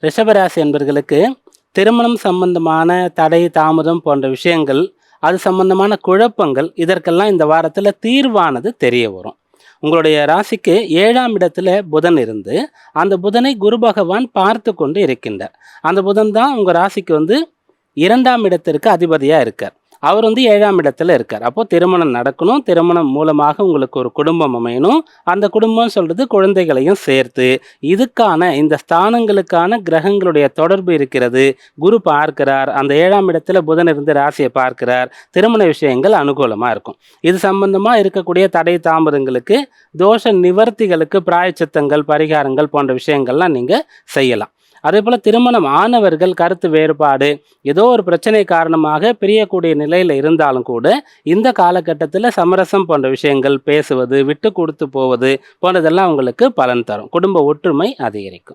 ரிஷபராசி என்பர்களுக்கு திருமணம் சம்பந்தமான தடை தாமதம் போன்ற விஷயங்கள், அது சம்பந்தமான குழப்பங்கள், இதற்கெல்லாம் இந்த வாரத்தில் தீர்வானது தெரிய வரும். உங்களுடைய ராசிக்கு 7ஆம் இடத்துல புதன் இருந்து அந்த புதனை குரு பகவான் பார்த்து கொண்டு இருக்கின்றார். அந்த புதன் தான் உங்கள் ராசிக்கு 2ஆம் இடத்திற்கு அதிபதியாக இருக்கார். அவர் 7ஆம் இடத்துல இருக்கார். அப்போ திருமணம் நடக்கணும், திருமணம் மூலமாக உங்களுக்கு ஒரு குடும்பம் அமையணும். அந்த குடும்பம் சொல்றது குழந்தைகளையும் சேர்த்து, இதுக்கான இந்த ஸ்தானங்களுக்கான கிரகங்களுடைய தொடர்பு இருக்கிறது. குரு பார்க்கிறார், அந்த 7ஆம் இடத்துல புதன் இருந்து ராசியை பார்க்கிறார். திருமண விஷயங்கள் அனுகூலமாக இருக்கும். இது சம்பந்தமா இருக்கக்கூடிய தடை தாமதங்களுக்கு, தோஷ நிவர்த்திகளுக்கு பிராயச்சித்தங்கள், பரிகாரங்கள் போன்ற விஷயங்கள்லாம் நீங்க செய்யலாம். அதே போல் திருமணம் ஆனவர்கள் கருத்து வேறுபாடு, ஏதோ ஒரு பிரச்சனை காரணமாக பிரியக்கூடிய நிலையில் இருந்தாலும் கூட இந்த காலகட்டத்தில் சமரசம் போன்ற விஷயங்கள் பேசுவது, விட்டு கொடுத்து போவது போன்றதெல்லாம் உங்களுக்கு பலன் தரும். குடும்ப ஒற்றுமை அதிகரிக்கும்.